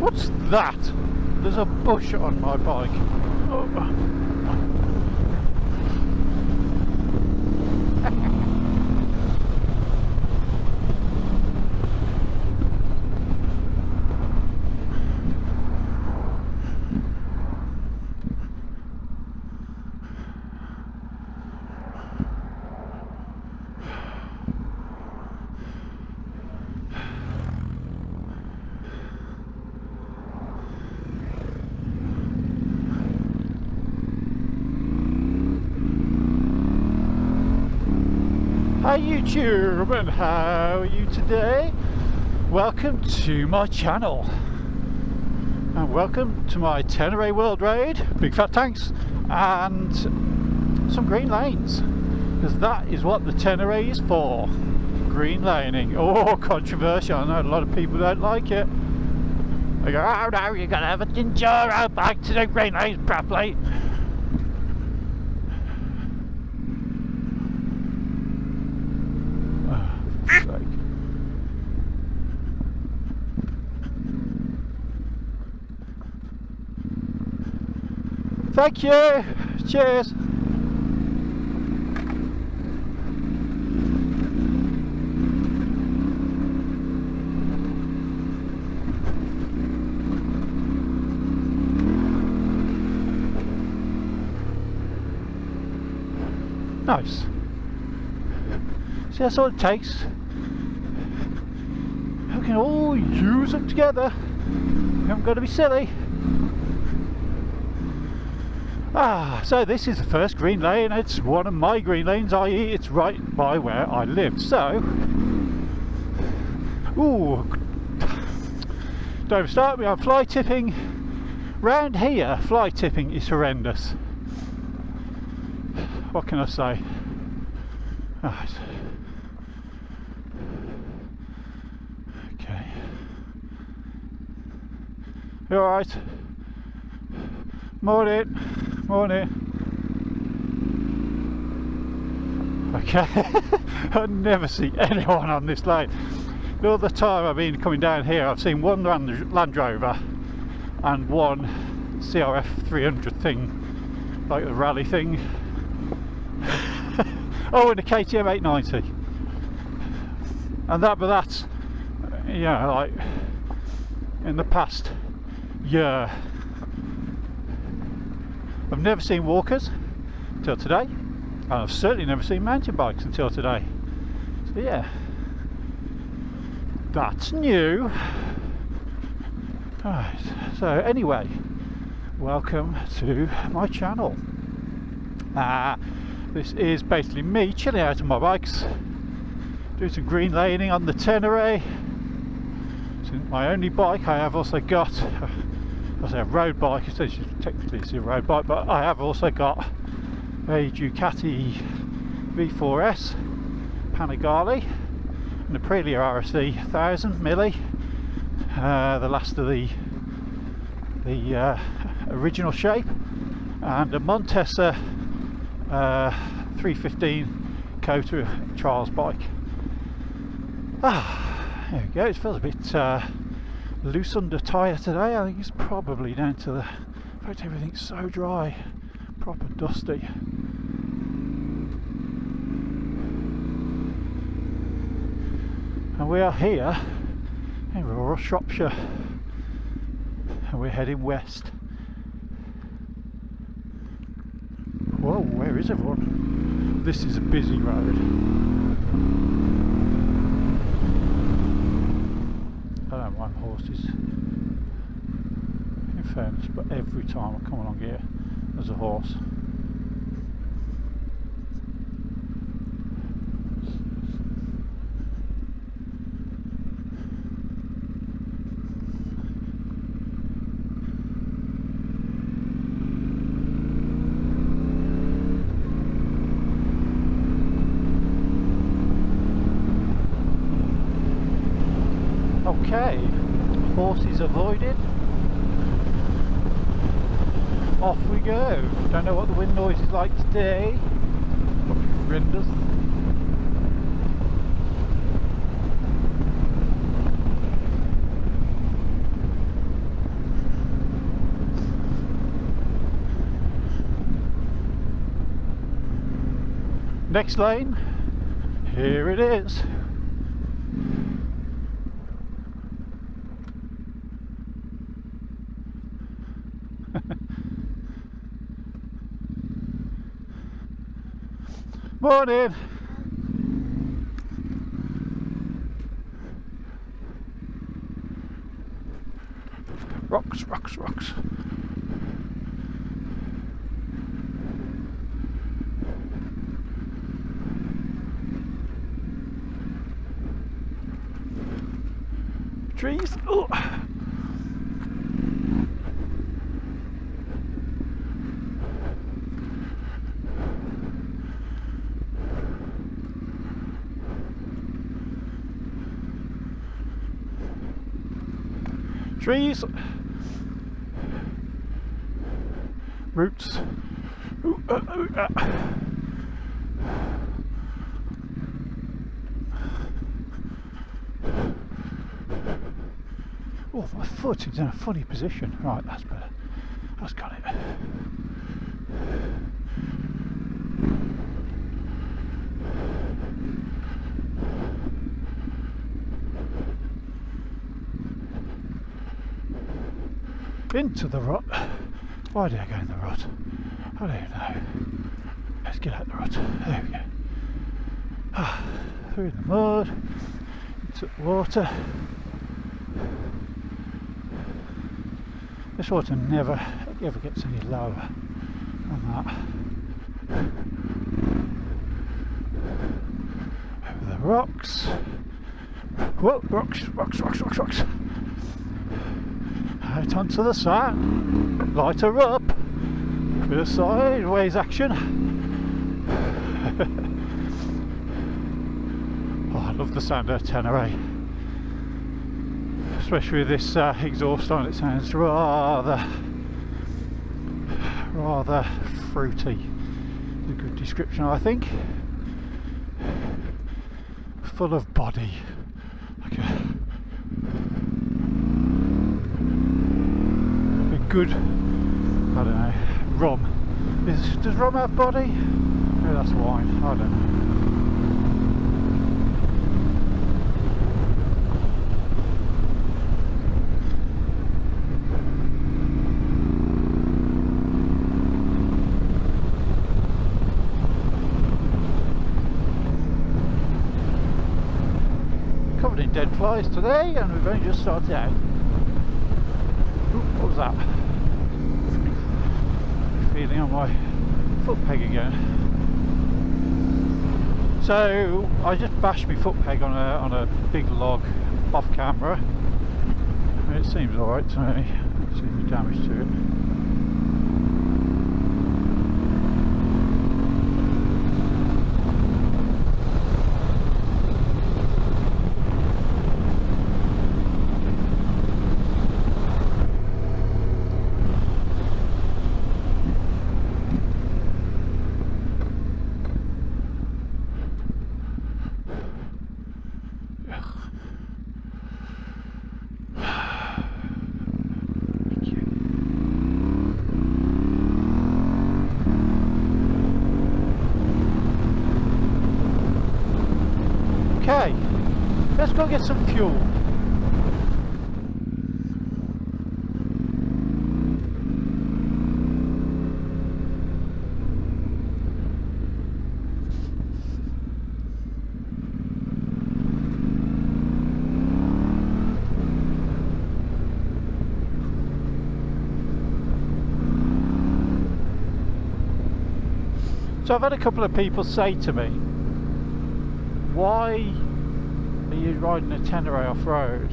What's that? There's a bush on my bike. Oh. Hi YouTube, and how are you today? Welcome to my channel, and welcome to my Tenere World Raid, big fat tanks and some green lanes, because that is what the Tenere is for, green laning. Oh, controversial, I know a lot of people don't like it. They go, oh no, you gotta have a Enduro bike to do green lanes properly. Thank you. Cheers. Nice. See, that's all it takes. We can all use them together. We haven't got to be silly. So this is the first green lane. It's one of my green lanes, i.e. it's right by where I live. So, ooh, don't start me on fly tipping. Round here, fly tipping is horrendous. What can I say? Right. Okay. You all right? Morning. Morning. Okay. I never see anyone on this lane. All the time I've been coming down here, I've seen one Land Rover and one CRF 300 thing, like the rally thing. Oh, and a KTM 890. And but that's, you know, like in the past year. I've never seen walkers until today, and I've certainly never seen mountain bikes until today. So yeah, that's new. Alright, so anyway, welcome to my channel. This is basically me chilling out on my bikes, doing some green laning on the Tenere. It's my only bike. I have also got a road bike, essentially technically it's a road bike, but I have also got a Ducati V4S Panigale and a Aprilia RSC 1000 milli, the last of the original shape, and a Montesa 315 Kota trials bike. There we go. It feels a bit loose under tyre today. I think it's probably down to the fact everything's so dry, proper dusty. And we are here in rural Shropshire, and we're heading west. Whoa, where is everyone? This is a busy road. I don't mind horses, in fairness, but every time I come along here there's a horse. Okay, horses avoided. Off we go. Don't know what the wind noise is like today. Probably horrendous. Next lane, here it is. Morning. Rocks, rocks, rocks. Trees. Oh. Trees. Roots. Ooh, Oh, my foot is in a funny position. Right, that's better. That's got it. Into the rut. Why did I go in the rut? I don't know. Let's get out the rut. There we go. Through the mud, into the water. This water never ever gets any lower than that. Over the rocks. Whoa, rocks, rocks, rocks, rocks, rocks. Out onto the sand. Light her up. Bit of sideways action. Oh, I love the sound of Tenere. Especially with this exhaust on, it sounds rather fruity. It's a good description, I think. Full of body. Like a good, I don't know, rum. Does rum have body? Maybe that's wine, I don't know. Covered in dead flies today, and we've only just started out. Ooh, what was that? Feeling on my foot peg again. So I just bashed my foot peg on a big log off camera. It seems alright to me. Don't see any damage to it. Okay, let's go get some fuel. So I've had a couple of people say to me, why are you riding a Tenere off-road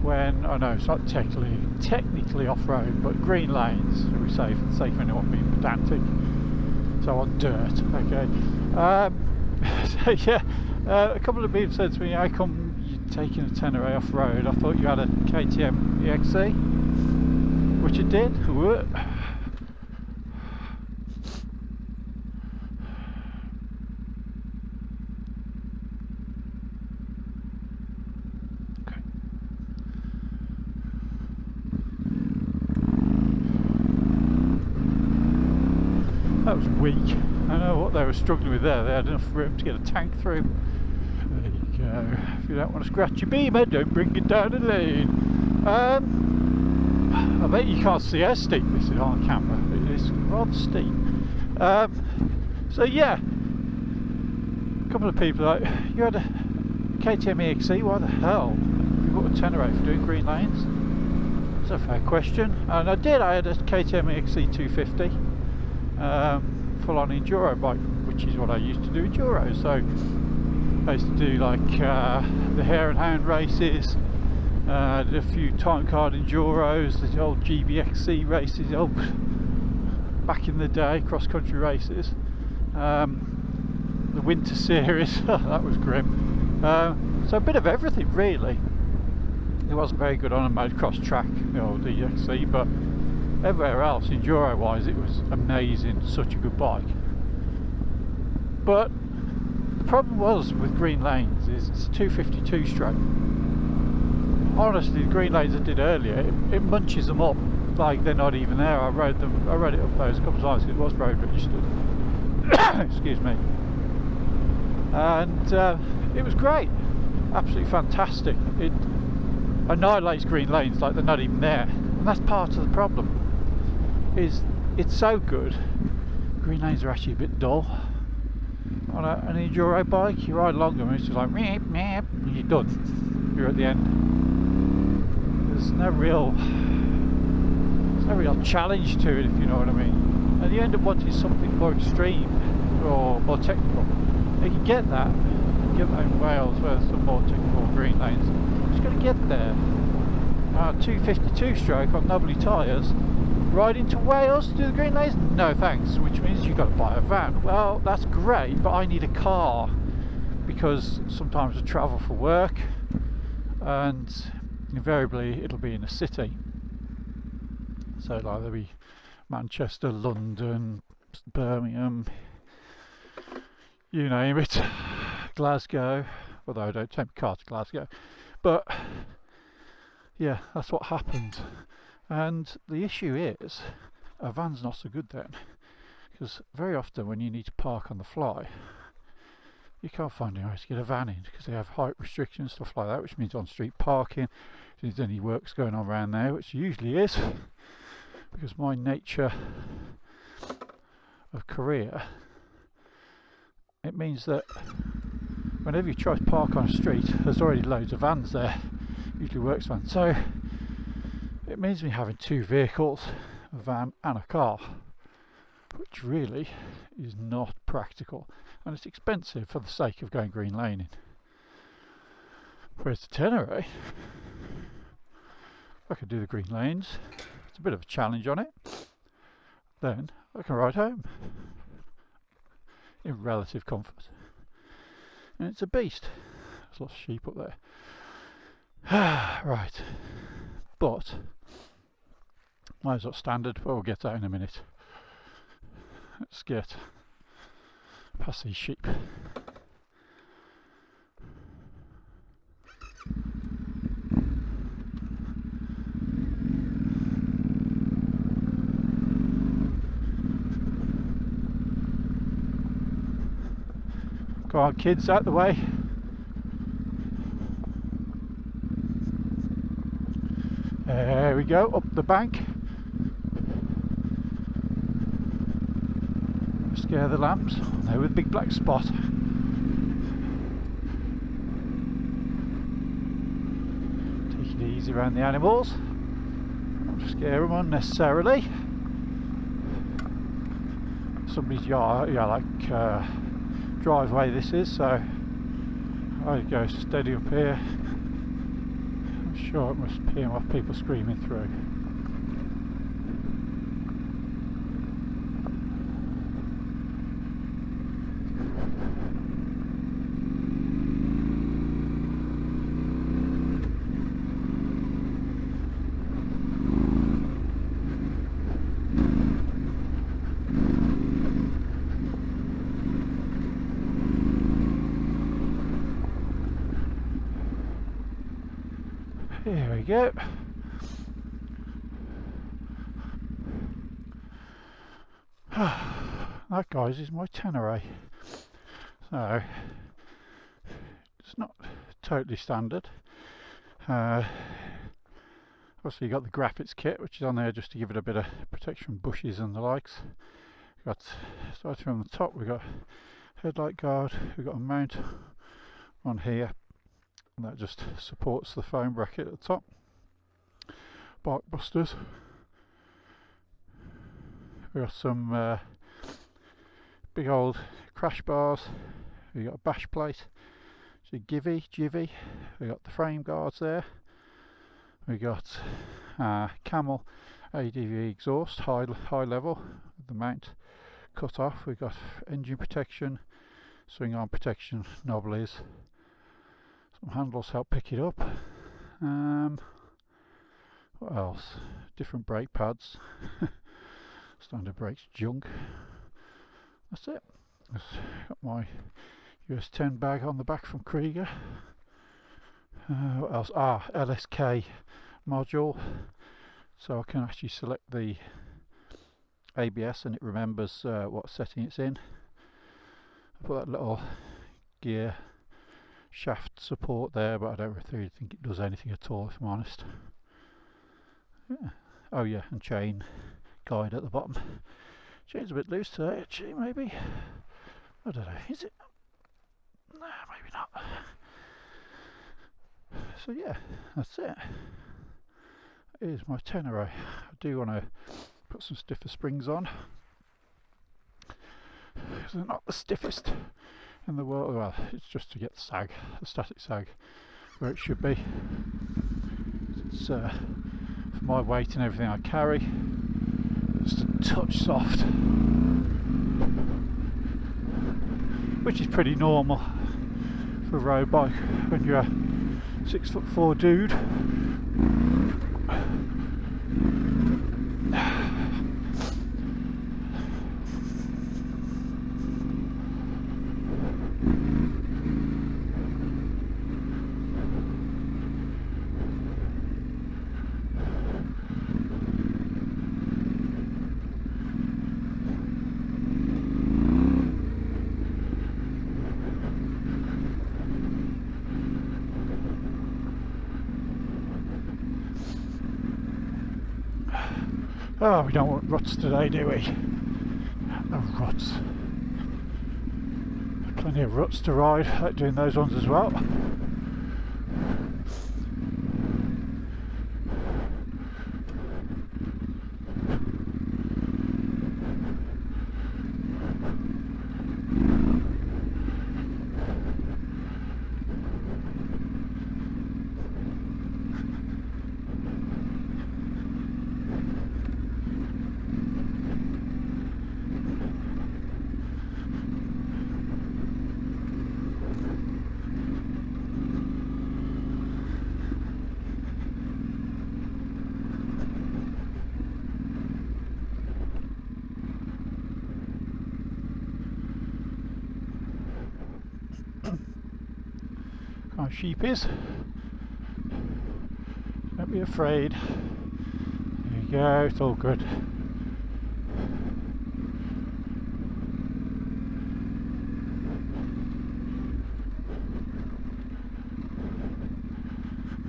when, I know it's not technically off-road, but green lanes, we say, for the sake of anyone being pedantic, so on dirt, okay. So yeah, a couple of people said to me, how come you're taking a Tenere off-road? I thought you had a KTM EXC, which it did. That was weak. I know what they were struggling with there. They had enough room to get a tank through. There you go. If you don't want to scratch your beamer, don't bring it down the lane. I bet you can't see how steep this is on camera. It is rather steep. So yeah, a couple of people like, you had a KTM EXE, why the hell you bought a Tenere for doing green lanes? That's a fair question. And I had a KTM EXE 250 full on enduro bike, which is what I used to do enduro. So I used to do like the Hare and Hound races, did a few time card enduros, the old GBXC races, the old back in the day cross country races, the winter series. That was grim. So a bit of everything really. It wasn't very good on a motocross track, the old EXE, but everywhere else, enduro wise, it was amazing. Such a good bike. But the problem was with green lanes is it's a 252 stroke. Honestly, the green lanes I did earlier, it munches them up like they're not even there. I rode it up those a couple of times because it was road registered. Excuse me. And it was great, absolutely fantastic. It annihilates green lanes like they're not even there, and that's part of the problem. Is it's so good, green lanes are actually a bit dull. On an enduro bike, you ride along them and it's just like meep, meep, and you're done. You're at the end. There's no real challenge to it, if you know what I mean. And you end up wanting something more extreme or more technical. You can get that. You can get that in Wales where there's some more technical green lanes. You just got to get there. 252 stroke on knobbly tyres. Riding to Wales to do the green lanes? No thanks, which means you've got to buy a van. Well, that's great, but I need a car because sometimes I travel for work and invariably it'll be in a city. So like there'll be Manchester, London, Birmingham, you name it, Glasgow, although I don't take my car to Glasgow, but yeah, that's what happens. And the issue is a van's not so good then, because very often when you need to park on the fly you can't find anywhere to get a van in because they have height restrictions, stuff like that, which means on street parking. If there's any works going on around there, which usually is, because my nature of career, it means that whenever you try to park on a street there's already loads of vans there, usually works vans. So it means me having two vehicles, a van and a car, which really is not practical, and it's expensive for the sake of going green laning. Whereas the Tenere, I can do the green lanes, it's a bit of a challenge on it, then I can ride home in relative comfort, and it's a beast. There's lots of sheep up there. Right, but might as well standard, but we'll get that in a minute. Let's get past these sheep. Come on kids, out the way. There we go, up the bank. Scare the lambs. There with a big black spot. Take it easy around the animals. Don't scare them unnecessarily. Somebody's yard, driveway this is, so I go steady up here. I'm sure it must pee off people screaming through. Here we go. That, guys, is my Tenere. So it's not totally standard. Obviously, you got the graphics kit, which is on there just to give it a bit of protection from bushes and the likes. Got, starting from the top, we've got headlight guard, we've got a mount on here, and that just supports the foam bracket at the top. Bark busters. We've got some big old crash bars. We've got a bash plate. It's a jivvy. We've got the frame guards there. We got Camel ADV exhaust, high level, with the mount cut off. We've got engine protection, swing arm protection, knobblies. Some handles help pick it up. What else? Different brake pads. Standard brakes junk. That's it. Got my US 10 bag on the back from Krieger. What else? LSK module, so I can actually select the ABS and it remembers what setting it's in. I put that little gear shaft support there, but I don't really think it does anything at all, if I'm honest. Yeah. Oh yeah, and chain guide at the bottom. Chain's a bit loose today, actually, maybe. I don't know, is it? Nah, maybe not. So yeah, that's it. Here's my Tenere. I do want to put some stiffer springs on. They're not the stiffest in the world. Well, it's just to get the static sag, where it should be. It's for my weight and everything I carry, just a touch soft, which is pretty normal for a road bike when you're a 6'4" dude. Oh, we don't want ruts today, do we? No ruts. Plenty of ruts to ride, I like doing those ones as well. Our sheep is. Don't be afraid. There you go, it's all good.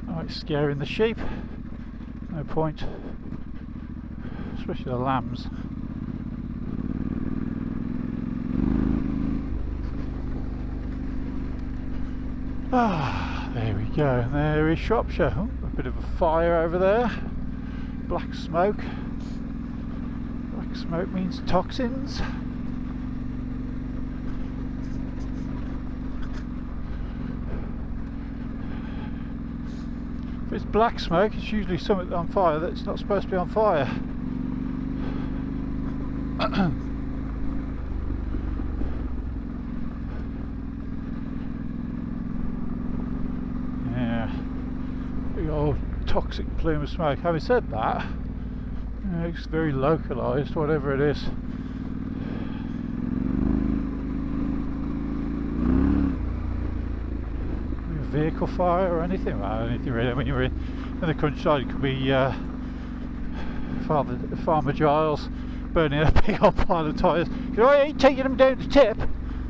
I like scaring the sheep. No point. Especially the lambs. Ah, there we go. There is Shropshire. Oh, a bit of a fire over there. Black smoke. Black smoke means toxins. If it's black smoke, it's usually something on fire that's not supposed to be on fire. Old toxic plume of smoke. Having said that, it's very localised, whatever it is. A vehicle fire or anything? Well, anything really. When you're in the countryside, it could be Farmer Giles burning a big old pile of tyres. I ain't taking them down to tip.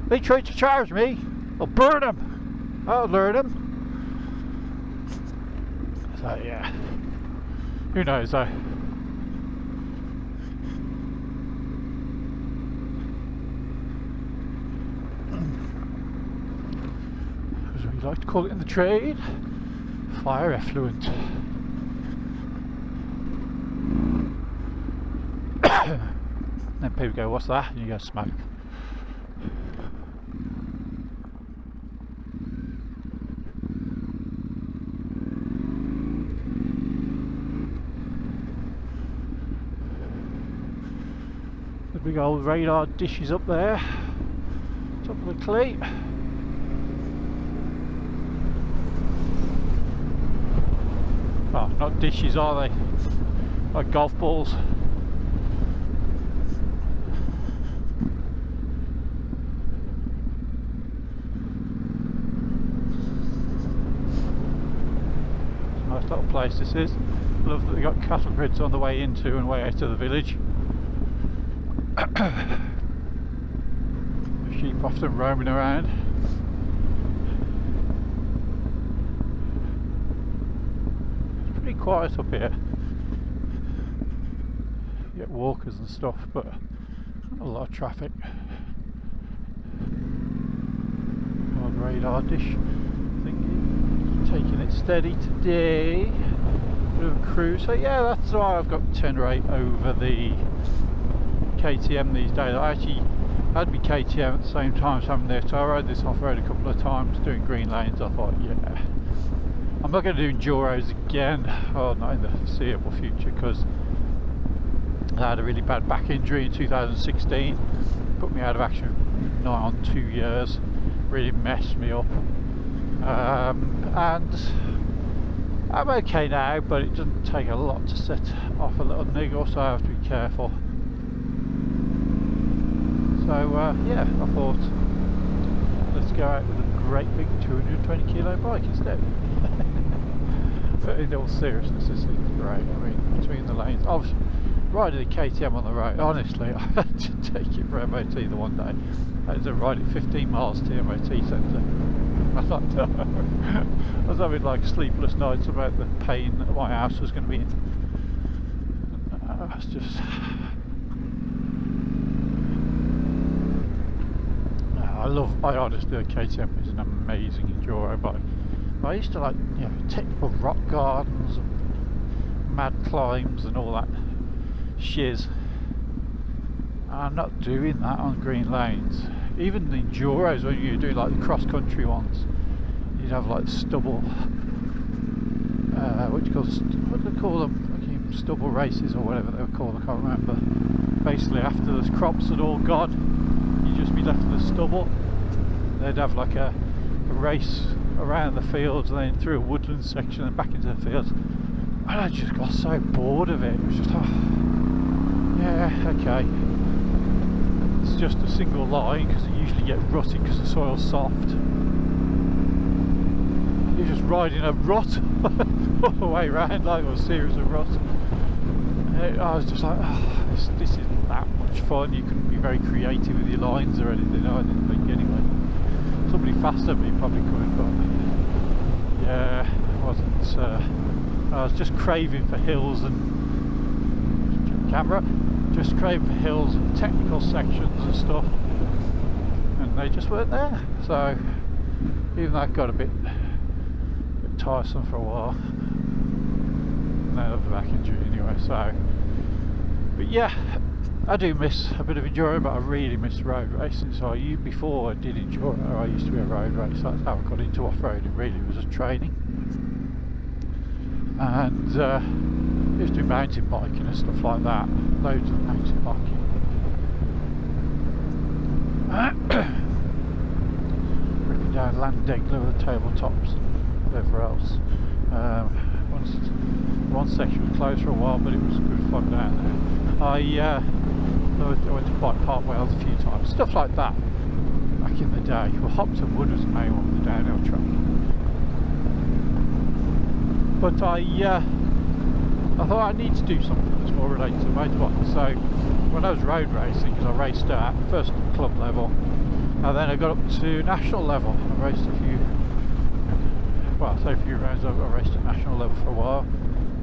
They tried to charge me. I'll burn them. I'll learn them. So yeah, who knows though. As we like to call it in the trade, fire effluent. Then people go, what's that? And you go, smoke. The big old radar dishes up there, top of the cleat. Oh, not dishes, are they? Like golf balls. Nice little place this is. Love that they got cattle grids on the way into and way out of the village. Sheep often roaming around. It's pretty quiet up here. You get walkers and stuff, but not a lot of traffic. Old radar dish thingy, taking it steady today. Bit of a cruise. So yeah, that's why I've got Tenere over the KTM these days. I actually had my KTM at the same time as having this, so I rode this off-road a couple of times doing green lanes. I thought, yeah, I'm not going to do enduros again, or not in the foreseeable future, because I had a really bad back injury in 2016, put me out of action nigh on 2 years, really messed me up, and I'm okay now, but it doesn't take a lot to set off a little niggle, so I have to be careful. So yeah, I thought let's go out with a great big 220 kilo bike instead. But in all seriousness, this thing's great. I mean, between the lanes, I was riding a KTM on the road. Honestly, I had to take it for MOT the one day. I had to ride it 15 miles to the MOT centre. I was like, no. I was having like sleepless nights about the pain that my house was going to be in. I was just. I honestly, the KTM is an amazing enduro bike. I used to like, you know, technical rock gardens and mad climbs and all that shiz. I'm not doing that on green lanes. Even the enduros, when you do like the cross country ones, you'd have like stubble. What do they call them? Fucking stubble races or whatever they were called. I can't remember. Basically, after the crops had all gone, you'd just be left with the stubble. They'd have like a race around the fields and then through a woodland section and back into the fields. And I just got so bored of it. It was just, oh, yeah, okay. It's just a single line because it usually gets rutted because the soil's soft. You're just riding a rut all the way around, like a series of ruts. I was just like, oh, this isn't that much fun. You couldn't be very creative with your lines or anything. I didn't think anyway. Somebody faster than me probably could, but yeah, it wasn't. I was just craving for hills and just craving for hills and technical sections and stuff, and they just weren't there. So even that got a bit tiresome for a while. And I love the back injury anyway. So, but yeah. I do miss a bit of enduro, but I really miss road racing. So before I did enduro, I used to be a road racer. That's how I got into off-roading. Really, it was a training, and I used to do mountain biking and stuff like that. Loads of mountain biking. Ripping down Landegler with the tabletops and whatever else. One section was closed for a while, but it was good fun down there. I went to Bike Park Wales a few times, stuff like that back in the day. Well, Hopton Wood was the main one with the downhill track. But I thought I need to do something that's more related to motorbike, so when I was road racing, because I raced at first club level, and then I got up to national level. I raced a few, well, I say a few rounds. I raced at national level for a while,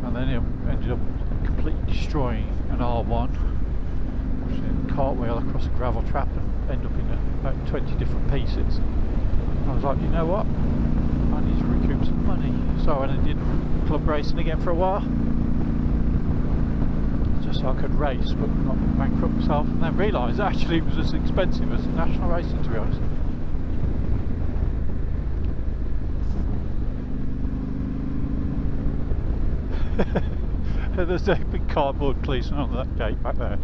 and then it ended up completely destroying an R1, which is a cartwheel across a gravel trap and end up in about 20 different pieces. And I was like, you know what? I need to recoup some money. So I went and did club racing again for a while, just so I could race but not bankrupt myself, and then realised actually it was as expensive as national racing, to be honest. There's a big cardboard policeman on that gate back there.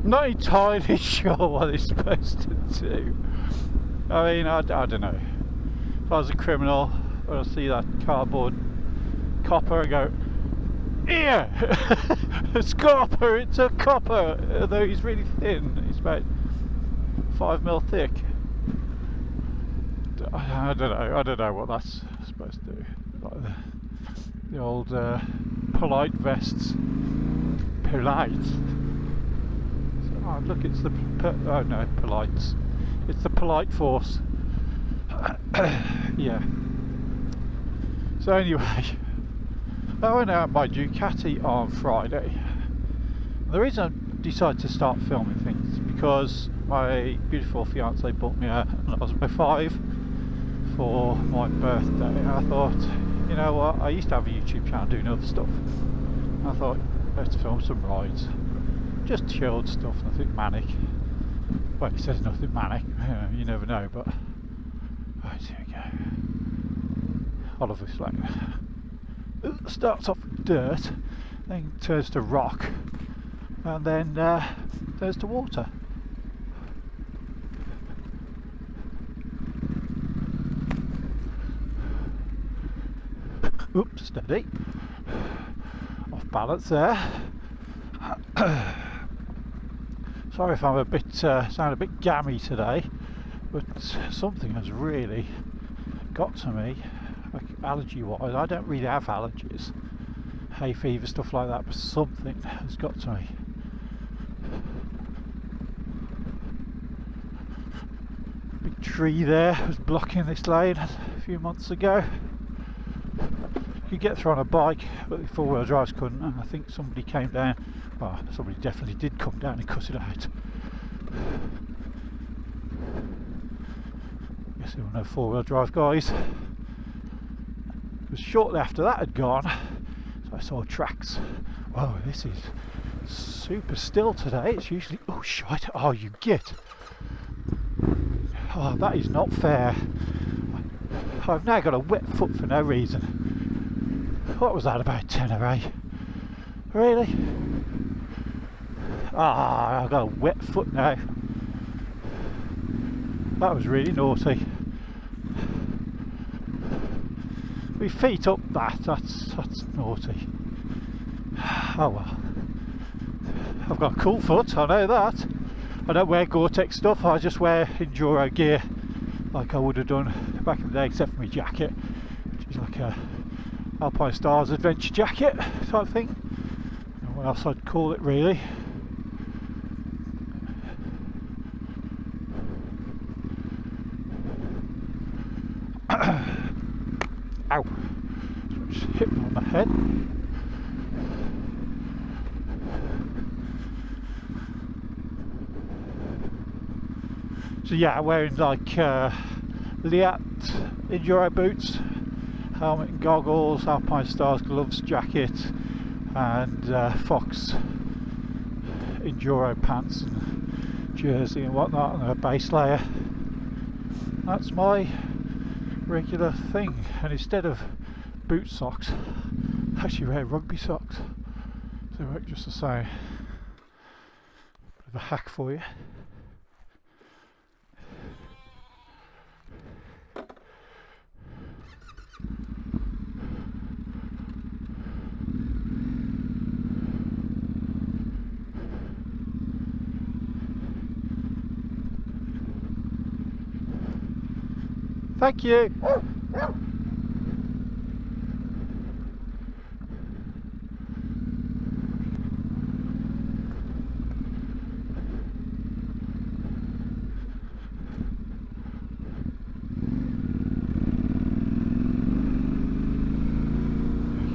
Not entirely sure what he's supposed to do. I mean, I don't know. If I was a criminal, when I see that cardboard copper, I go, "Here, it's copper. It's a copper." Although he's really thin, he's about 5mm thick. I don't know what that's supposed to do. Like the old polite vests. Polite. Oh, look, it's the oh no, polites. It's the polite force. Yeah. So anyway, I went out my Ducati on Friday. The reason I decided to start filming things is because my beautiful fiance bought me an Osmo 5 for my birthday. And I thought, you know what, I used to have a YouTube channel doing other stuff. And I thought, let's film some rides. Just chilled stuff, nothing manic. Well, he says nothing manic, you never know, but right, here we go. Oliver Lane. Starts off with dirt, then turns to rock, and then turns to water. Oops, steady. Off balance there. Sorry if I'm a bit sound a bit gammy today, but something has really got to me, like allergy wise. I don't really have allergies, hay fever, stuff like that, but something has got to me. Big tree there was blocking this lane a few months ago. You could get through on a bike, but the four-wheel drives couldn't, and I think somebody came down. Well, somebody definitely did come down and cut it out. Guess there were no four-wheel drive guys. It was shortly after that had gone, so I saw tracks. Whoa, this is super still today. It's usually, oh shite, oh you git. Oh, that is not fair. I've now got a wet foot for no reason. What was that about, Tenere? Really? Ah, I've got a wet foot now. That was really naughty. With feet up that's naughty. Oh well. I've got a cool foot, I know that. I don't wear Gore-Tex stuff, I just wear enduro gear like I would have done back in the day, except for my jacket, which is like a Alpine Stars adventure jacket type thing. And what else I'd call it really. Ow! Just hit me on the head. So yeah, wearing like Liat enduro boots, helmet and goggles, Alpine Stars gloves, jacket, and Fox enduro pants and jersey and whatnot, and a base layer. That's my regular thing, and instead of boot socks, I actually wear rugby socks. They work just the same. Bit of a hack for you. Thank you.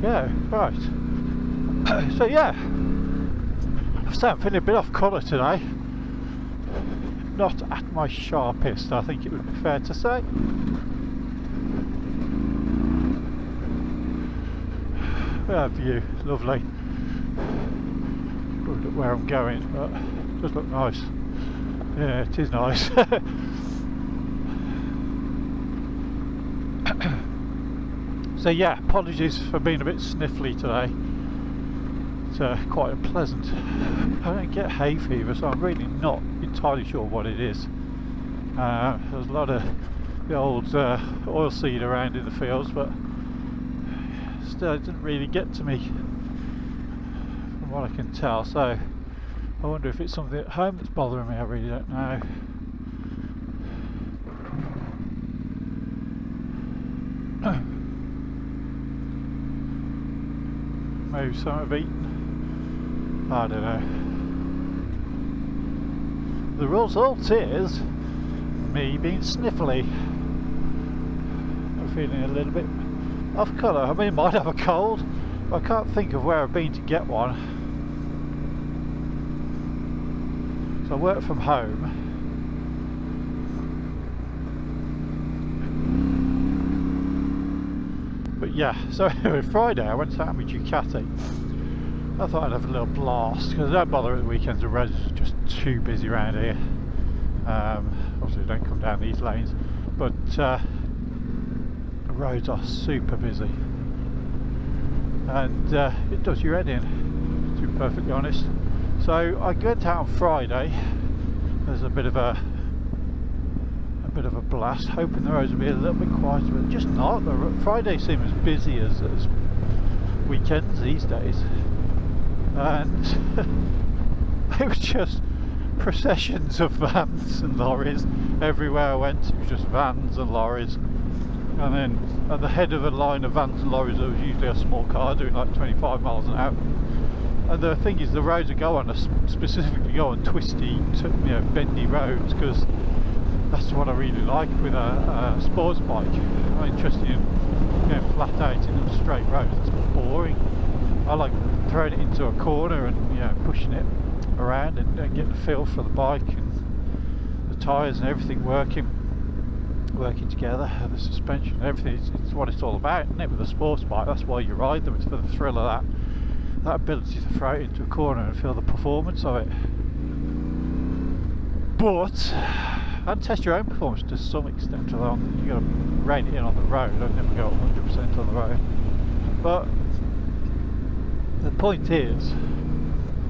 Yeah, right. So yeah, I'm feeling a bit off colour today. Not at my sharpest, I think it would be fair to say. View, lovely. Look where I'm going, but it does look nice. Yeah, it is nice. So yeah, apologies for being a bit sniffly today. It's quite unpleasant. I don't get hay fever, so I'm really not entirely sure what it is. There's a lot of the old oil seed around in the fields, but still it didn't really get to me from what I can tell. So I wonder if it's something at home that's bothering me. I really don't know. Maybe some I've eaten. I don't know. The result is me being sniffly. I'm feeling a little bit off colour. I mean, I might have a cold, but I can't think of where I've been to get one. So I work from home. But yeah, so anyway, Friday I went out with Ducati. I thought I'd have a little blast, because I don't bother at the weekends, the roads are just too busy around here. Obviously don't come down these lanes, but the roads are super busy. And it does your head in, to be perfectly honest. So I went out on Friday. There's a bit of a blast, hoping the roads will be a little bit quieter, but just not. Friday seems as busy as weekends these days, and it was just processions of vans and lorries everywhere I went. It was just vans and lorries, and then at the head of a line of vans and lorries there was usually a small car doing like 25 miles an hour. And the thing is, the roads that go on are specifically go on twisty, bendy roads, because that's what I really like with a sports bike. I'm not interested in going flat out in straight roads. It's boring. I like throwing it into a corner and pushing it around and getting a feel for the bike and the tyres and everything working together, the suspension and everything. It's what it's all about, isn't it, with a sports bike? That's why you ride them. It's for the thrill of that ability to throw it into a corner and feel the performance of it. But and test your own performance to some extent. You've got to rein it in on the road. Don't never go 100% on the road. But the point is,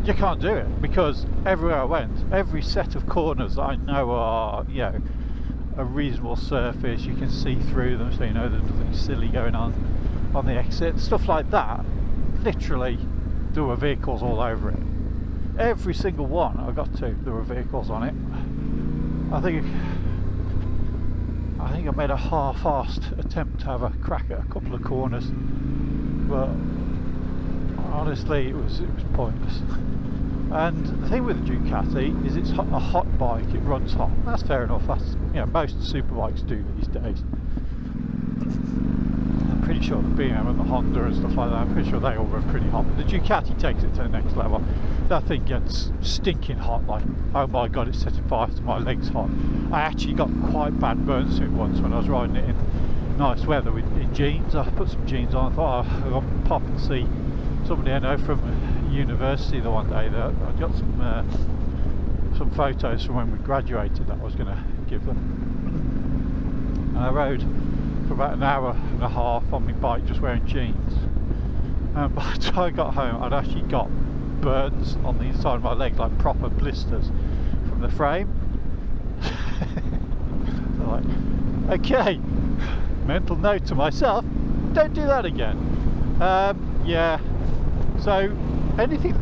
you can't do it, because everywhere I went, every set of corners that I know are a reasonable surface, you can see through them, so you know there's nothing silly going on the exit, stuff like that. Literally, there were vehicles all over it. Every single one I got to, there were vehicles on it. I think I made a half-assed attempt to have a crack at a couple of corners, but honestly it was pointless. And the thing with the Ducati is it's a hot bike, it runs hot. That's fair enough. That's most super bikes do these days. I'm pretty sure the BMW and the Honda and stuff like that, I'm pretty sure they all run pretty hot, but the Ducati takes it to the next level. That thing gets stinking hot, like, oh my god, it's setting fire to my legs hot. I actually got quite bad burns to it once when I was riding it in nice weather in jeans. I put some jeans on, I thought I'll go and pop and see somebody I know from university the one day. I got some photos from when we graduated that I was going to give them. And I rode for about an hour and a half on my bike just wearing jeans. And by the time I got home, I'd actually got burns on the inside of my leg, like proper blisters from the frame. So like, okay, mental note to myself, don't do that again. Yeah, so anything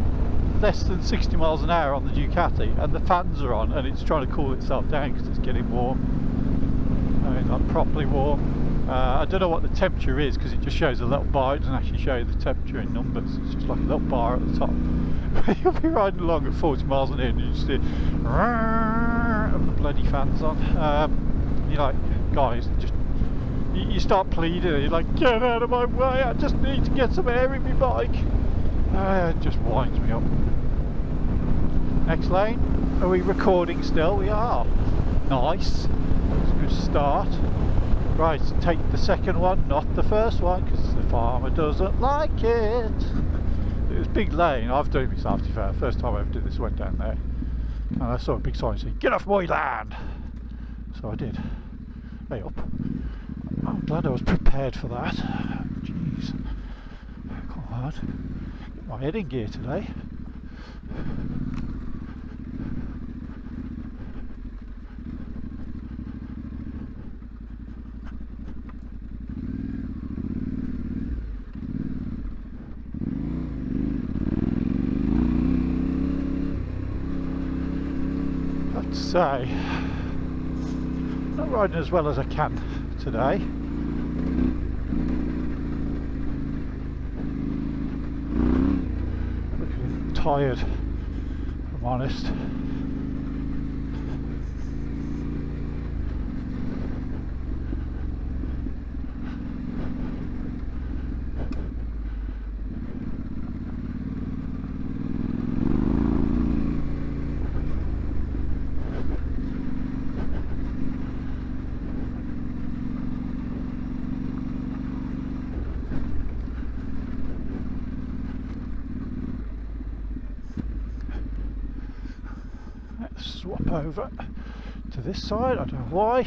less than 60 miles an hour on the Ducati and the fans are on and it's trying to cool itself down because it's getting warm, I mean, not properly warm. I don't know what the temperature is, because it just shows a little bar. It doesn't actually show you the temperature in numbers. It's just like a little bar at the top. You'll be riding along at 40 miles an hour and you just see of the bloody fans on. You're like, guys, just you start pleading, you're like, get out of my way, I just need to get some air in my bike. It just winds me up. Next lane. Are we recording still? We are. Nice. That's a good start. Right, take the second one, not the first one, because the farmer doesn't like it. It was big lane. I've done it myself, to be fair. First time I ever did this, went down there. And I saw a big sign saying, get off my land! So I did. Hey up. I'm glad I was prepared for that. Jeez. Quite hard. Get my head in gear today. I have to say, not riding as well as I can today. Looking tired, if I'm honest. Swap over to this side, I don't know why,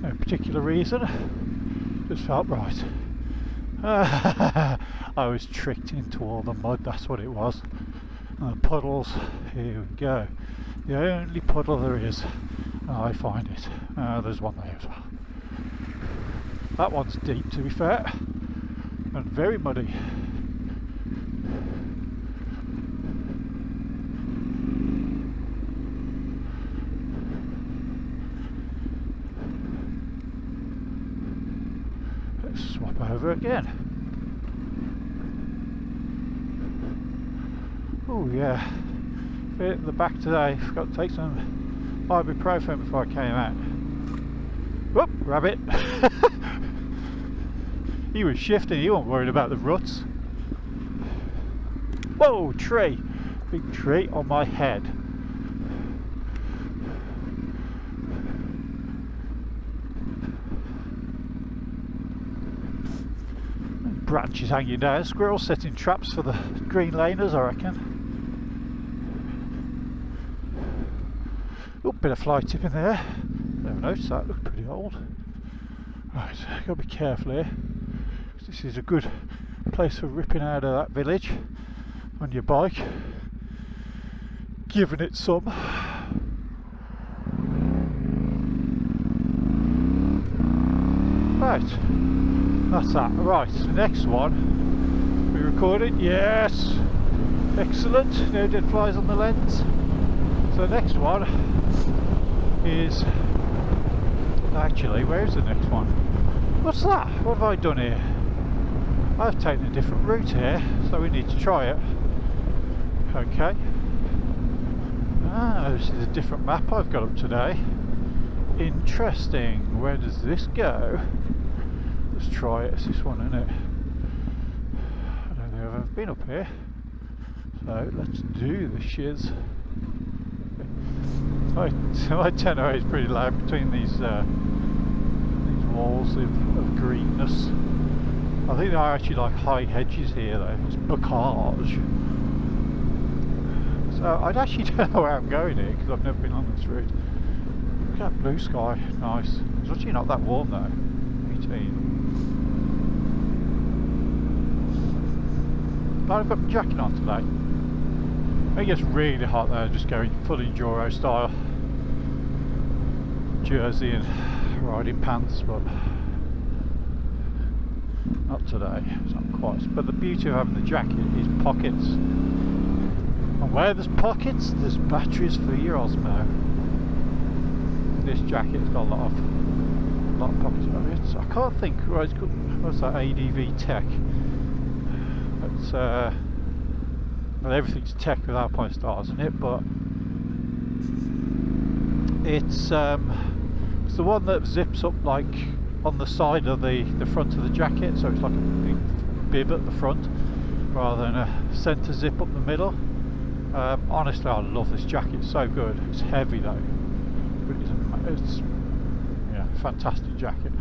no particular reason, just felt right. I was tricked into all the mud, that's what it was. And the puddles, here we go, the only puddle there is, and I find it. There's one there as well. That one's deep, to be fair, and very muddy. Swap over again. Oh yeah, fit in the back today. Forgot to take some ibuprofen before I came out. Whoop, rabbit. He was shifting, he wasn't worried about the ruts. Whoa, tree! Big tree on my head. Branches hanging down, squirrels setting traps for the green laners, I reckon. Oh, bit of fly tip in there. Never noticed that, looked pretty old. Right, gotta be careful here. This is a good place for ripping out of that village on your bike. Giving it some. Right. That's that. Right, the next one. We recorded? Yes! Excellent. No dead flies on the lens. So the next one is... Actually, where's the next one? What's that? What have I done here? I've taken a different route here, so we need to try it. Okay. This is a different map I've got up today. Interesting. Where does this go? Let's try it. It's this one, isn't it? I don't think I've ever been up here. So let's do the shiz. My Tenere is pretty loud between these walls of greenness. I think there are actually like high hedges here though. It's bocage. So I actually don't know where I'm going here because I've never been on this route. Look at that blue sky. Nice. It's actually not that warm though. 18. But I've got my jacket on today. It gets really hot there, just going full enduro style. Jersey and riding pants, but not today. It's not quite. But the beauty of having the jacket is pockets. And where there's pockets, there's batteries for your Osmo. This jacket's got a lot of pockets of it. I can't think. Right, it's called, what's that? ADV Tech. It's well, everything's tech with Alpine stars in it, but it's It's the one that zips up like on the side of the front of the jacket, so it's like a big bib at the front rather than a centre zip up the middle. Honestly, I love this jacket, it's so good. It's heavy though, but it's yeah, fantastic jacket.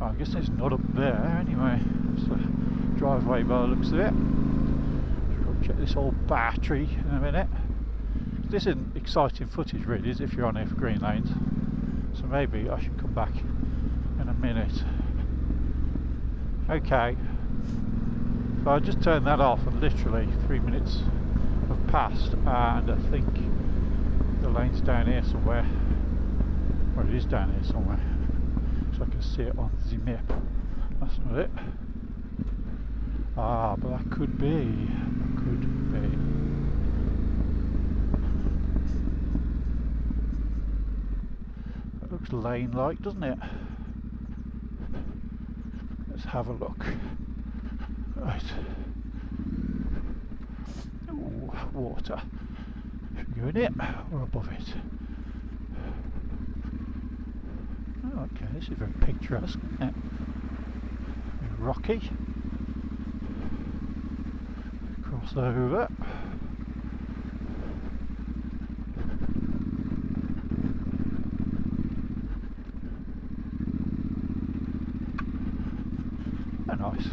Oh, I guess it's not up there anyway. It's the driveway by the looks of it. We'll check this old battery in a minute. This isn't exciting footage really, is it, if you're on here for green lanes? So maybe I should come back in a minute. Okay, so I just turned that off and literally 3 minutes have passed, and I think the lane's down here somewhere. Or it is down here somewhere, so I can see it on the map. That's not it. Ah, but that could be. That could be. That looks lane-like, doesn't it? Let's have a look. Right. Ooh, water. Should we go in it or above it? Oh, okay, this is very picturesque, isn't it? Very rocky. Cross over. Oh, nice.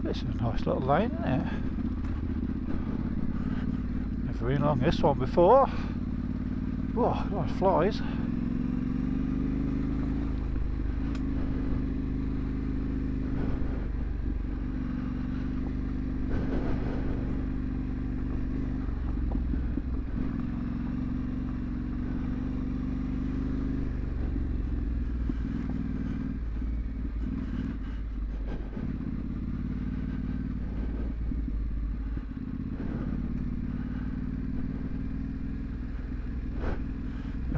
This is a nice little lane, isn't it? Never been along this one before. Whoa, nice flies.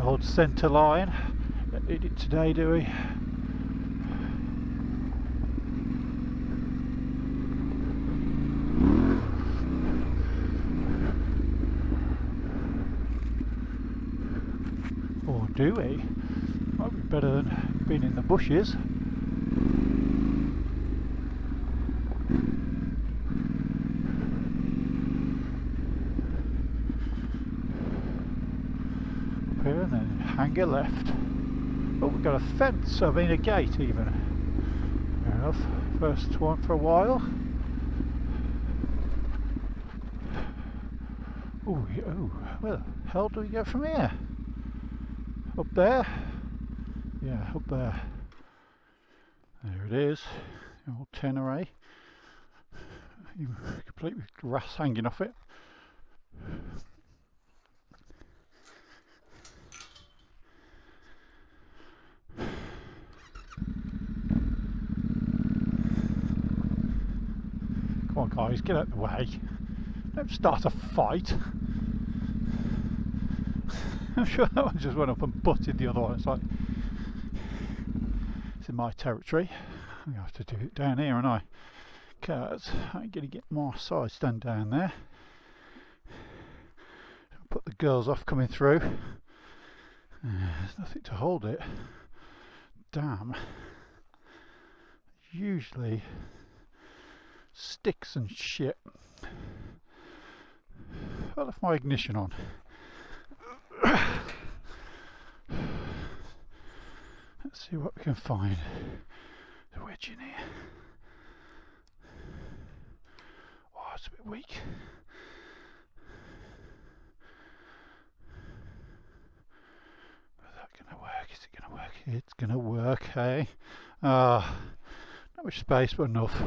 Old centre line. Don't need it today, do we? Or do we? Might be better than being in the bushes. Here and then hang a left. Oh, we've got a fence, I mean a gate even. Fair enough, first one for a while. Oh, where the hell do we go from here? Up there? Yeah, up there. There it is, the old Tenere. Complete with grass hanging off it. Come on guys, get out of the way. Don't start a fight. I'm sure that one just went up and butted the other one. It's like, it's in my territory. I'm going to have to do it down here, aren't I? Because I ain't going to get my side stand down there. Put the girls off coming through. There's nothing to hold it. Damn. Usually sticks and shit. I left my ignition on. Let's see what we can find. The wedge in here. Oh, it's a bit weak. Is that gonna work? Is it gonna work? It's gonna work, hey? Not much space, but enough.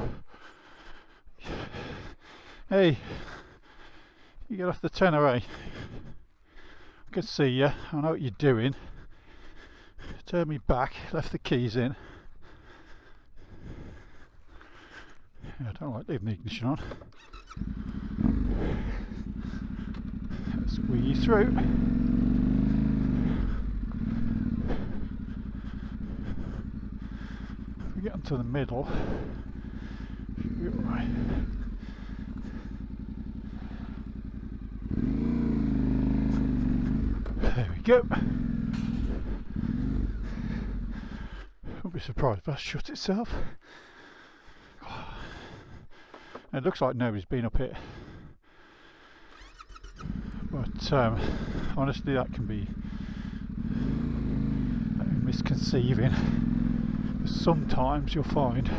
Hey, you get off the Tenere. I can see you. I know what you're doing. Turned me back, left the keys in. Yeah, I don't like leaving the ignition on. Let's Squeeze through. If we get onto the middle, should be alright. There we go. Won't be surprised if that shuts itself. It looks like nobody's been up here, but honestly that can be misconceiving. Sometimes you'll find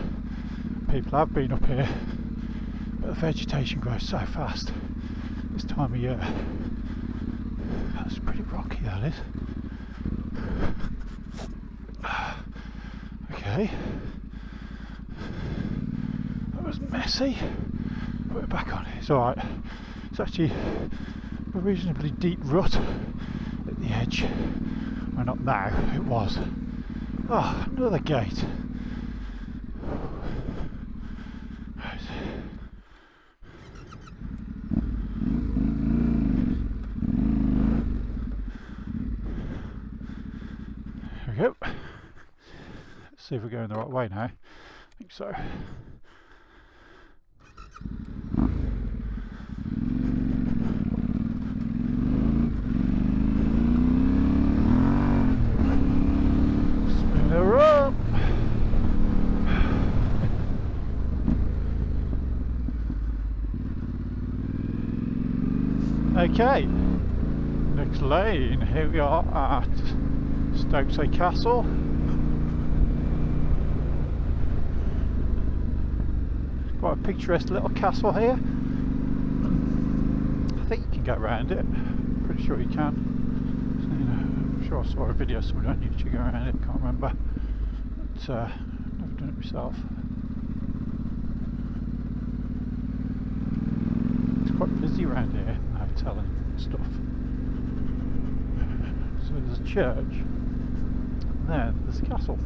people have been up here, but the vegetation grows so fast this time of year. That's pretty rocky, that is. Okay, that was messy. Put it back on. It's alright. It's actually a reasonably deep rut at the edge. Well, not now, it was. Oh, another gate. Right. There we go. Let's see if we're going the right way now. I think so. Spin her up. Okay, next lane. Here we are at Stokesay Castle. Quite a picturesque little castle here. I think you can get around it. Pretty sure you can. So, you know, I'm sure I saw a video somewhere on YouTube going around it. Can't remember. But never done it myself. It's quite busy around here. Hotel and stuff. So there's a church. And then there's a castle.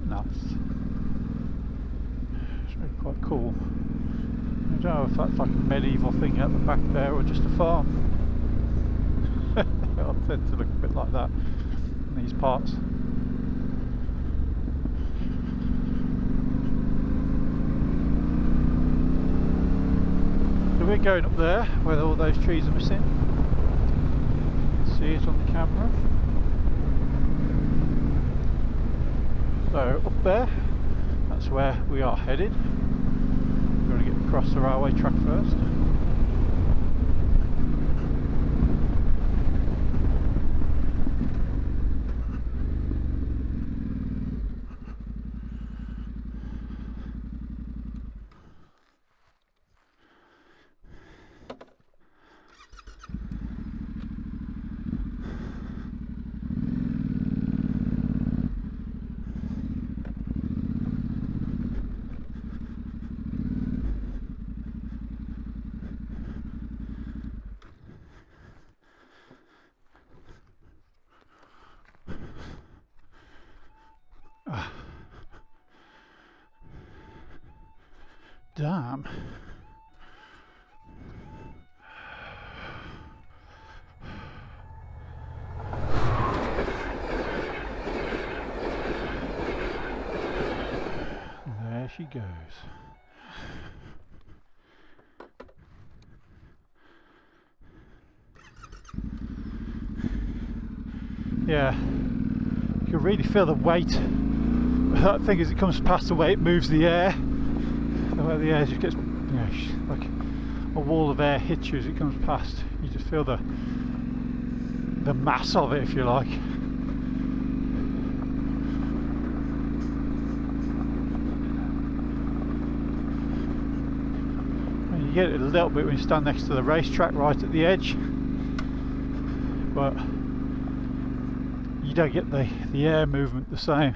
Nice. Quite cool. I don't know if that's like a medieval thing at the back there or just a farm. It'll tend to look a bit like that in these parts. So we're going up there where all those trees are missing. See it on the camera. So up there, that's where we are headed. We've got to get across the railway track first. Damn. There she goes. Yeah, you can really feel the weight of that thing as it comes past, the way it moves the air. The way the air just gets, you know, like a wall of air hits you as it comes past. You just feel the mass of it, if you like. And you get it a little bit when you stand next to the racetrack right at the edge, but you don't get the air movement the same.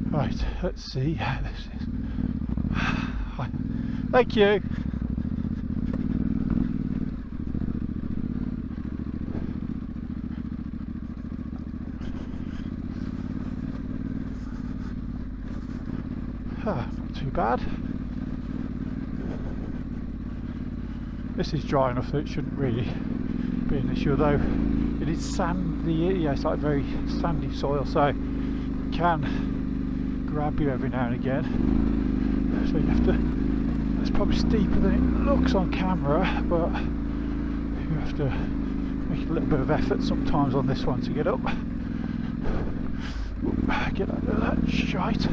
Right, let's see how this is. Thank you. Not too bad. This is dry enough that it shouldn't really be an issue, although it is sandy. Yeah, it's like very sandy soil, so it can grab you every now and again. So you have to. It's probably steeper than it looks on camera, but you have to make a little bit of effort sometimes on this one to get up. Get out of that shite.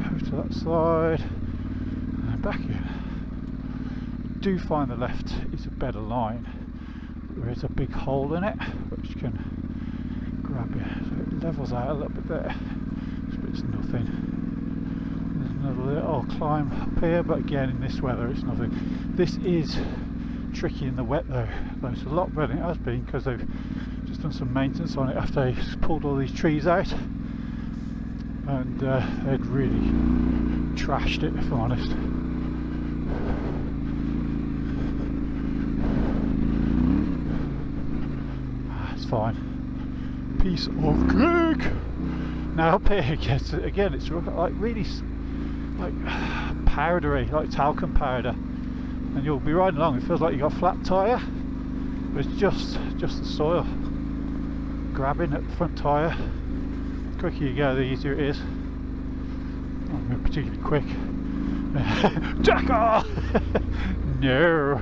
Over to that side and back in. I do find the left is a better line. There is a big hole in it which can grab you, so it levels out a little bit there. But it's nothing. There's another little climb up here, but again in this weather it's nothing. This is tricky in the wet though. It's a lot better than it has been because they've just done some maintenance on it after they pulled all these trees out, and they'd really trashed it, if I'm honest. It's fine. Piece of cake. Now up here again it's like really like powdery, like talcum powder, and you'll be riding along, it feels like you got a flat tyre, but it's just the soil grabbing at the front tyre. The quicker you go, the easier it is. Not going particularly quick. Jackal! No!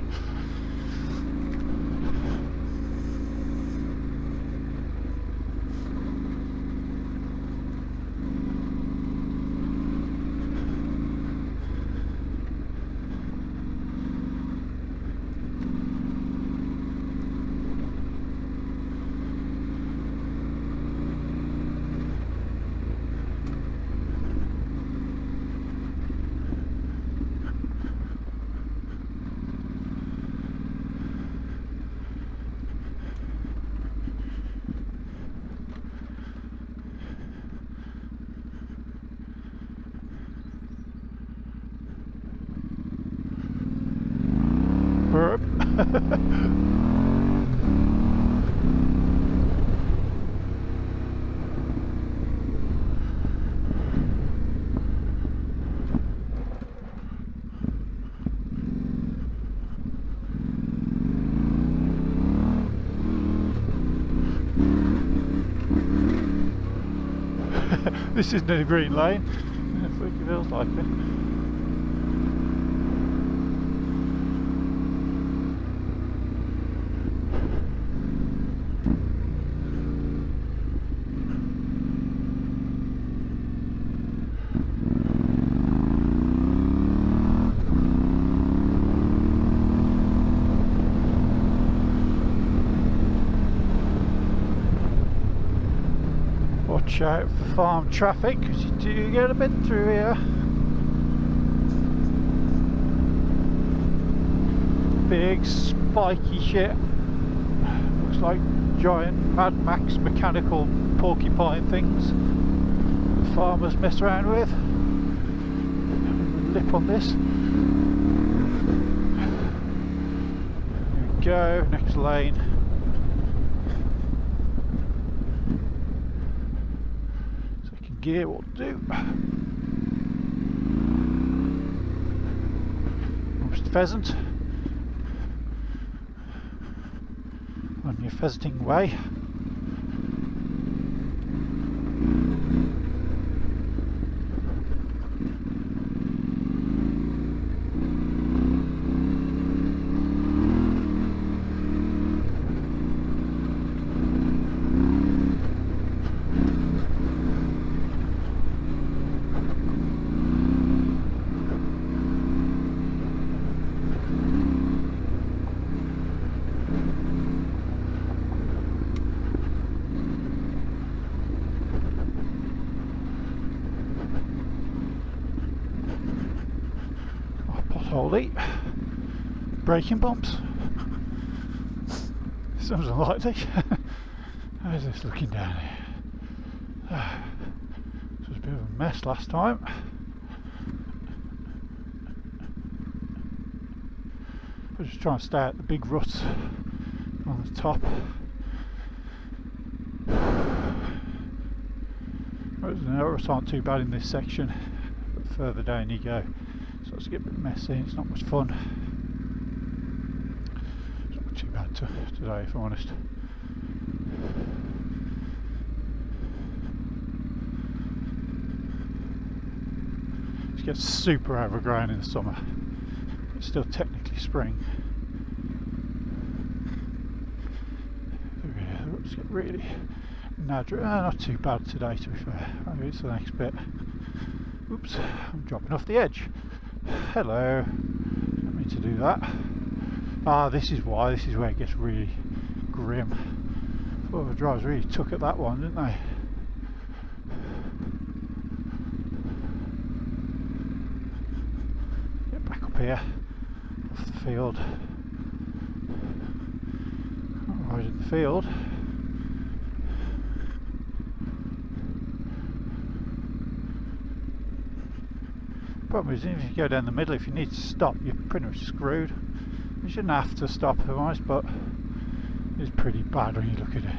This isn't a green lane. It feels like it. Watch out for farm traffic because you do get a bit through here. Big spiky shit. Looks like giant Mad Max mechanical porcupine things the farmers mess around with. Lip on this. Here we go, next lane. Gear will do. Almost pheasant on your pheasanting way. Potholey. Braking bumps. Sounds unlikely. How's this looking down here? This was a bit of a mess last time. I'm just trying to stay out the big ruts on the top. The ruts aren't too bad in this section, but further down you go. So it's a bit messy, it's not much fun. It's not too bad bad today, if I'm honest. It gets super overgrown in the summer. It's still technically spring. The roots get really nadra. Not too bad today, to be fair. Maybe it's the next bit. Oops, I'm dropping off the edge. Hello. Didn't mean to do that. Ah, this is why. This is where it gets really grim. Well, the drivers really took at that one, didn't they? Get back up here, off the field. Right in the field. Problem is, if you go down the middle, if you need to stop, you're pretty much screwed. You shouldn't have to stop otherwise, but it's pretty bad when you look at it.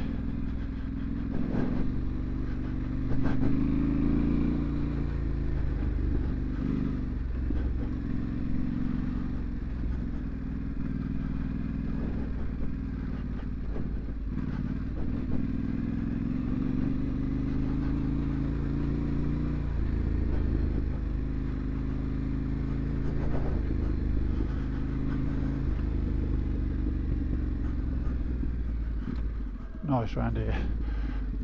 Nice round here,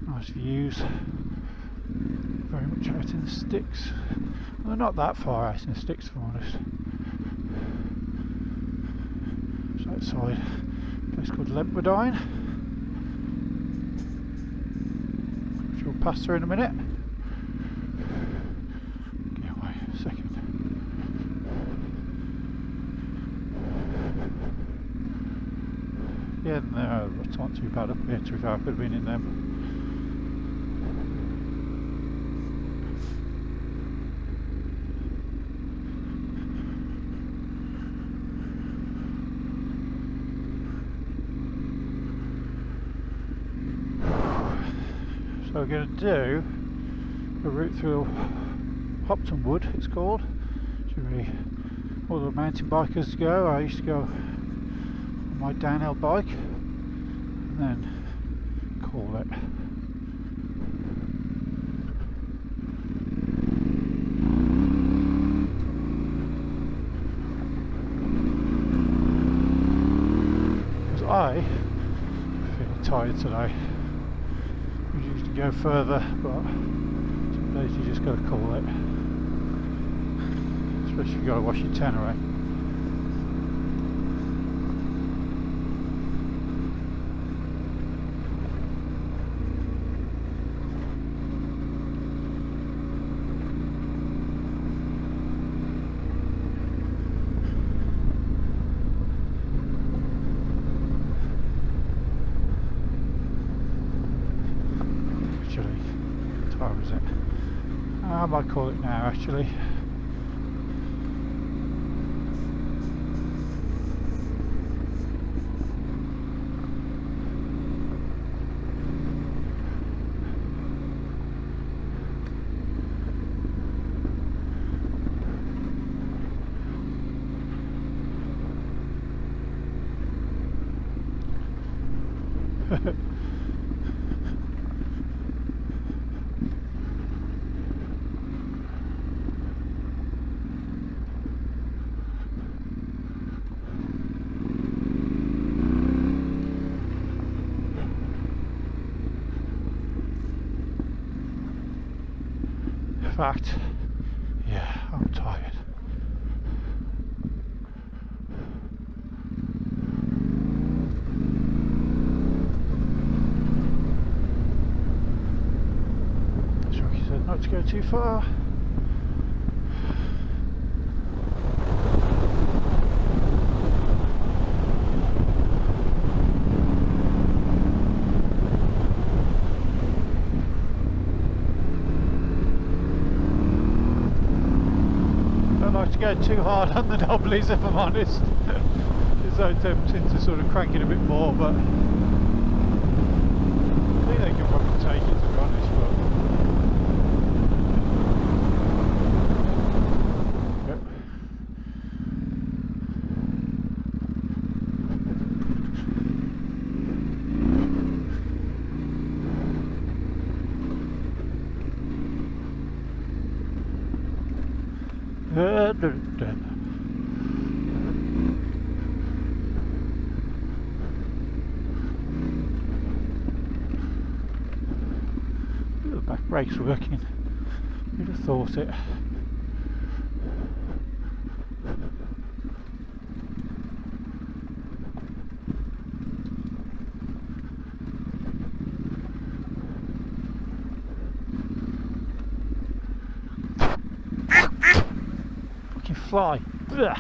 nice views, very much out in the sticks. Well, they're not that far out in the sticks, if I'm honest. It's outside a place called Lempwardine, which we'll pass through in a minute. Get away a second. Yeah, no, it's not too bad up here, to be fair. I could have been in them. So we're going to do a route through Hopton Wood, it's called. It's where all the mountain bikers go. I used to go on my downhill bike and then call it. Because I feel tired today. We used to go further, but some days you just got to call it. Especially if you got to wash your Tenere. Is it? I might call it now, actually. In fact, yeah, I'm tired. Shocky said not to go too far. To go too hard on the knobblies, if I'm honest. It's so tempting to sort of crank it a bit more, but I think they can probably take it, to be honest. But The back brake's working. Who'd have thought it? Fucking fly. Ugh.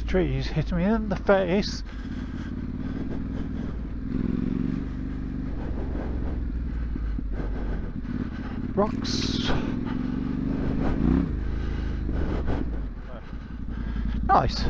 Trees hitting me in the face. Rocks. Nice.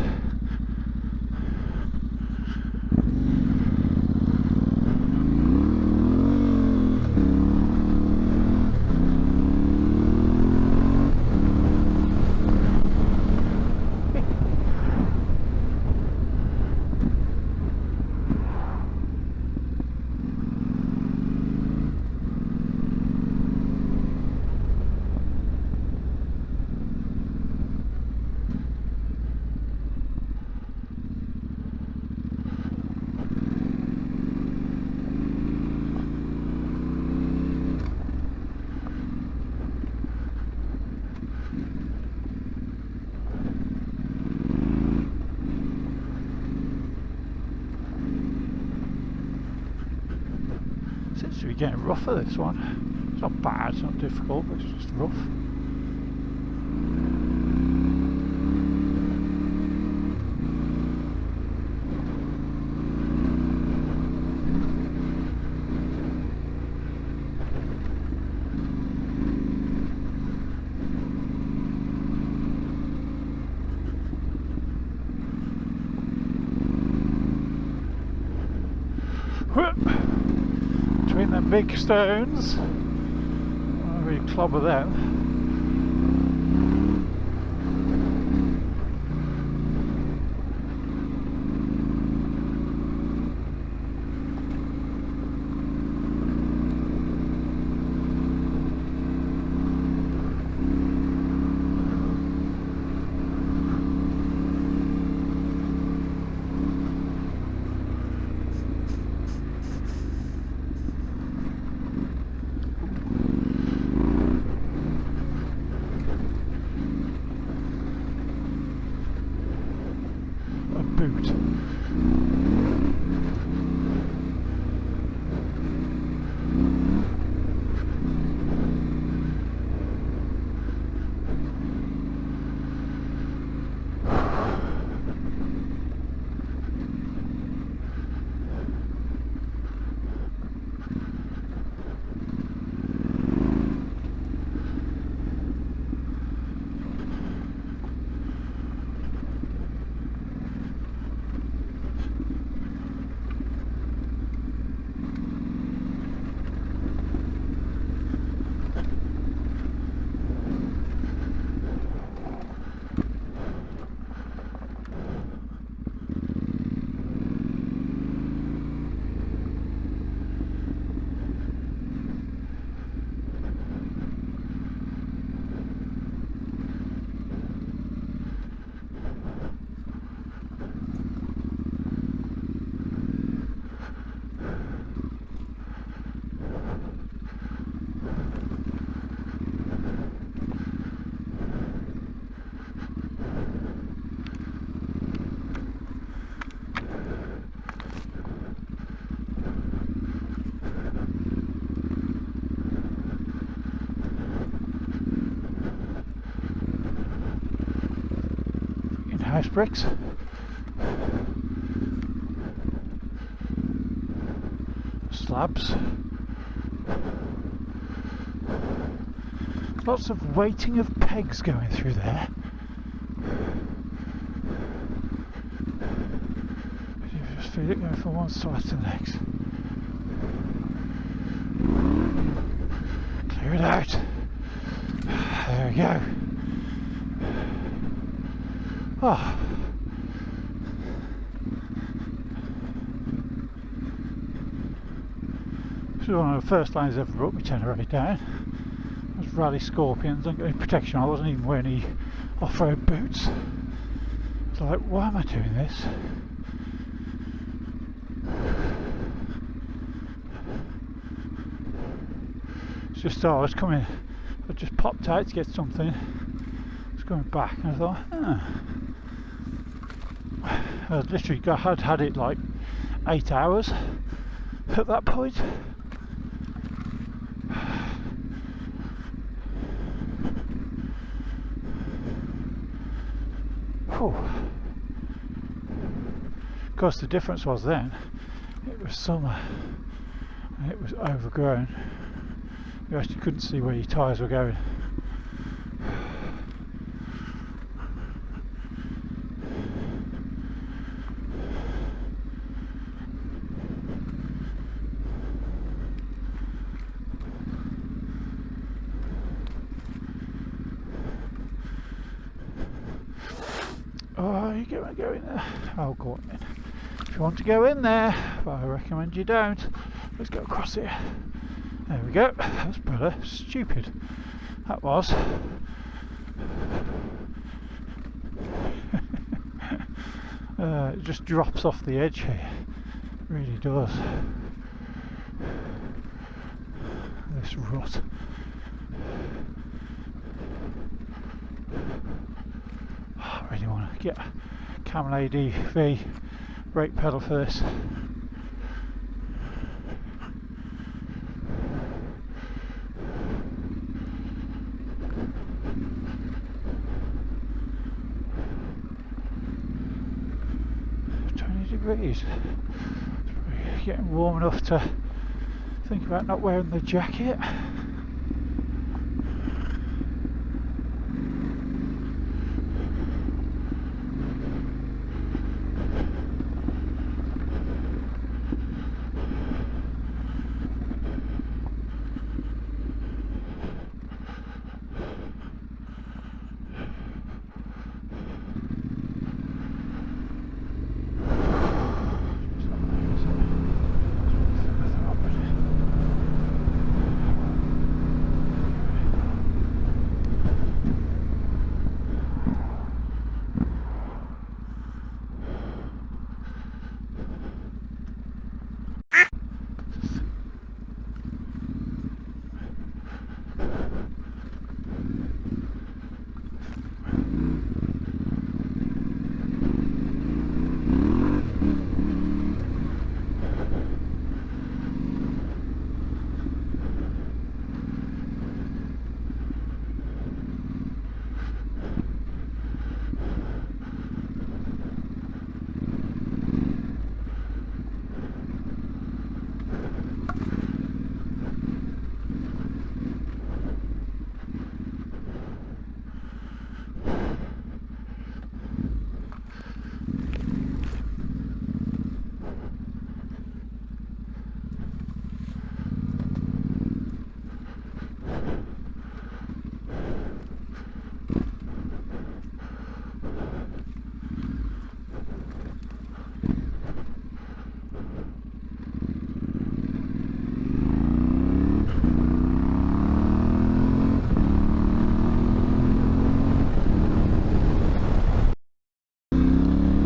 Seems to be getting rougher, this one. It's not bad, it's not difficult, but it's just rough. Between them big stones, I really clobber them. Boot. house bricks. Slabs. Lots of weighting of pegs going through there. You just feel it going from one side to the next. Clear it out. There we go. Oh. This is one of the first lines I ever brought my Tenere down. It was Rally Scorpions. I didn't get any protection. I wasn't even wearing any off-road boots. It's like, why am I doing this? It's just I was coming. I just popped out to get something. I was going back, and I thought, I literally had it like 8 hours at that point. Of course, the difference was then it was summer and it was overgrown. You actually couldn't see where your tyres were going. Oh, you going to go in there? Oh, go on then. If you want to go in there, but I recommend you don't. Let's go across here. There we go. That's better. Stupid. That was. It just drops off the edge here. It really does. This rut. I really want to get a Camel ADV brake pedal for this. Degrees. It's getting warm enough to think about not wearing the jacket.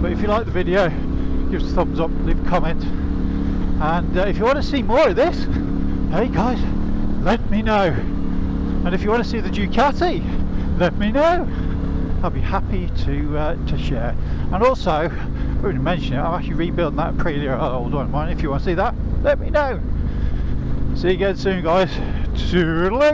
If you like the video, give us a thumbs up, leave a comment, and if you want to see more of this, hey guys, let me know. And if you want to see the Ducati, let me know. I'll be happy to share. And also, we didn't mention it, I'm actually rebuilding that Aprilia old one of mine. If you want to see that, let me know. See you again soon, guys. Toodaloo.